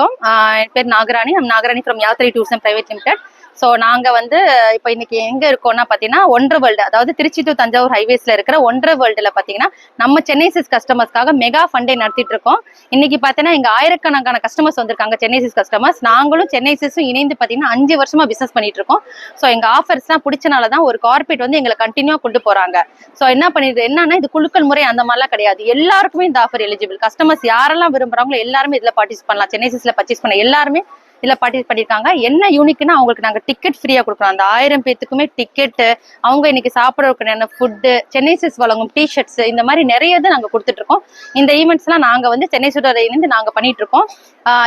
வணக்கம். என் பேர் Nagarani. Nagarani from Yatri tours and private limited. So நாங்கள் வந்து இப்போ இன்னைக்கு எங்கே இருக்கோம்னா பார்த்தீங்கன்னா ஒன்றரை வேர்ல்டு, அதாவது திருச்சி டு தஞ்சாவூர் ஹைவேஸில் இருக்கிற ஒன்றரை வேர்ல்டில் பார்த்தீங்கன்னா நம்ம சென்னை சிஸ் கஸ்டமர்ஸ்க்காக மெகா ஃபண்டே நடத்திட்டு இருக்கோம். இன்னைக்கு பார்த்தீங்கன்னா இங்கே ஆயிரக்கணக்கான கஸ்டமர்ஸ் வந்திருக்காங்க, சென்னை சிஸ் கஸ்டமர்ஸ். நாங்களும் சென்னை சிஸும் இணைந்து பார்த்தீங்கன்னா 5 வருஷமா பிஸ்னஸ் பண்ணிட்டு இருக்கோம். ஸோ எங்கள் ஆஃபர்ஸ்லாம் பிடிச்சனால தான் ஒரு கார்பரேட் வந்து எங்களை கண்டினியூ கொண்டு போகிறாங்க. ஸோ என்னன்னா இது குழுக்கள் முறை அந்த மாதிரிலாம் கிடையாது. எல்லாருக்குமே இந்த ஆஃபர் எலிஜிபிள். கஸ்டமர்ஸ் யாரெல்லாம் விரும்புறாங்களோ எல்லாருமே இதில் பார்ட்டிசிபேட் பண்ணலாம். சென்னை சிஸ்ல பர்ச்சேஸ் பண்ண எல்லாருமே இதில் பார்ட்டிசிபேட் பண்ணியிருக்காங்க. என்ன யூனிக்னா அவங்களுக்கு நாங்கள் டிக்கெட் ஃப்ரீயாக கொடுக்குறோம். அந்த 1000 பேத்துக்குமே டிக்கெட்டு, அவங்க இன்னைக்கு சாப்பிட்றதுக்கு ஃபுட்டு, சென்னை சிஸ் வழங்கும் டிஷர்ட்ஸ், இந்த மாதிரி நிறைய இது நாங்கள் கொடுத்துட்டு இருக்கோம். இந்த ஈவெண்ட்ஸ்லாம் நாங்கள் வந்து சென்னை சுடரையிலேருந்து நாங்கள் பண்ணிட்டு இருக்கோம்.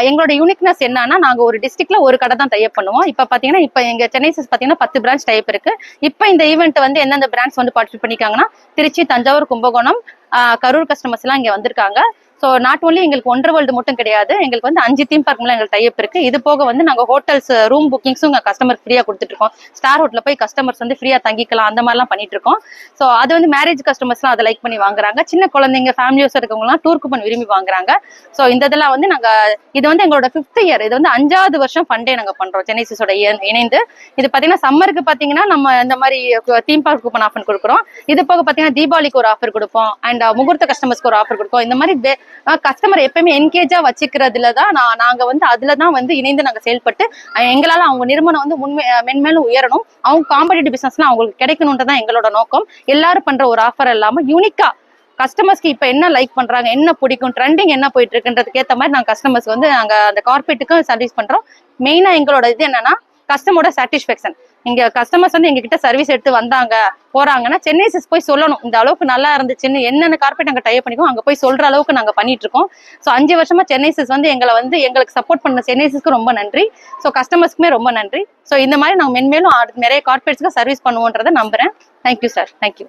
எங்களோட யூனிக்னஸ் என்னன்னா, நாங்கள் ஒரு டிஸ்ட்ரிக்ட்ல ஒரு கடை தான் டைப் பண்ணுவோம். இப்போ பார்த்தீங்கன்னா இப்போ எங்கள் சென்னை சிஸ் பார்த்தீங்கன்னா 10 பிரான்ச் டைப் இருக்கு. இப்போ இந்த ஈவெண்ட் வந்து எந்தெந்த பிரான்ச் வந்து பார்ட்டிசிபேட் பண்ணிக்காங்கன்னா, திருச்சி, தஞ்சாவூர், கும்பகோணம், கரூர் கஸ்டமர்ஸ் எல்லாம் இங்கே வந்திருக்காங்க. ஸோ நாட் ஓன்லி எங்களுக்கு ஒன்றரை வேர்ல்டு மட்டும் கிடையாது, எங்களுக்கு வந்து 5 தீம் பார்க்ல எங்களுக்கு டைப் இருக்கு. இது போக வந்து நாங்கள் ஹோட்டல்ஸ் ரூம் புக்கிங்ஸும் கஸ்டமர் ஃப்ரீயா கொடுத்துட்டு இருக்கோம். ஸ்டார் ஹோட்டல்ல போய் கஸ்டமர்ஸ் வந்து ஃப்ரீயா தங்கிக்கலாம், அந்த மாதிரிலாம் பண்ணிட்டு இருக்கோம். ஸோ அது வந்து மேரேஜ் கஸ்டமர்ஸ்லாம் அதை லைக் பண்ணி வாங்குறாங்க. சின்ன குழந்தைங்க ஃபேமிலியோஸ் இருக்கவங்கலாம் டூர் கூப்பன் விரும்பி வாங்குறாங்க. ஸோ இந்த இதெல்லாம் வந்து இது வந்து எங்களோட 5th இயர், இது வந்து 5வது வருஷம் ஃபண்டே நாங்கள் பண்றோம் சென்னை சிஸோட இணைந்து. இது பார்த்தீங்கன்னா சம்மருக்கு பார்த்தீங்கன்னா நம்ம இந்த மாதிரி தீம் பார்க் கூப்பன் ஆஃபர் கொடுக்குறோம். இது போக பார்த்தீங்கன்னா தீபாவளிக்கு ஒரு ஆஃபர் கொடுப்போம், அண்ட் முகூர்த்த கஸ்டமர்ஸ்க்கு ஒரு ஆஃபர் கொடுப்போம். இந்த மாதிரி கஸ்டமர் எப்பயுமே என்கேஜா வச்சுக்கிறதுல தான் நாங்க வந்து அதுலதான் வந்து இணைந்து நாங்க செயல்பட்டு எங்களால அவங்க நிறுவனம் வந்து மென்மேலும் உயரணும், அவங்க காம்படிட்டிவ் பிசினஸ்லாம் அவங்களுக்கு கிடைக்கணும்ன்றதான் எங்களோட நோக்கம். எல்லாரும் பண்ற ஒரு ஆஃபர் இல்லாம யூனிக்கா கஸ்டமர்ஸ்க்கு இப்ப என்ன லைக் பண்றாங்க, என்ன பிடிக்கும், ட்ரெண்டிங் என்ன போயிட்டு இருக்குன்றதுக்கு ஏற்ற மாதிரி நாங்க கஸ்டமர்ஸ்க்கு வந்து நாங்க அந்த கார்பரேட்டுக்கும் சர்வீஸ் பண்றோம். மெயினா எங்களோட இது என்னன்னா கஸ்டமரோட சாட்டிஸ்பேக்ஷன். இங்க கஸ்டமர்ஸ் வந்து எங்ககிட்ட சர்வீஸ் எடுத்து வந்தாங்க போறாங்கன்னா சென்னை சிஸ் போய் சொல்லணும், இந்த அளவுக்கு நல்லா இருந்துச்சுன்னு. என்னென்ன கார்பரேட் நாங்க டைப் பண்ணிக்கோ அங்க போய் சொல்ற அளவுக்கு நாங்க பண்ணிட்டு இருக்கோம். ஸோ 5 வருஷமா சென்னை சிஸ் வந்து எங்களுக்கு சப்போர்ட் பண்ண சென்னை சிஸ்க்கு ரொம்ப நன்றி. ஸோ கஸ்டமர்ஸ்க்குமே ரொம்ப நன்றி. ஸோ இந்த மாதிரி நாங்க மென்மேலும் நிறைய கார்பரேட்ஸ்க்கு சர்வீஸ் பண்ணுவோன்றதை நம்புறேன். Thank you sir, thank you.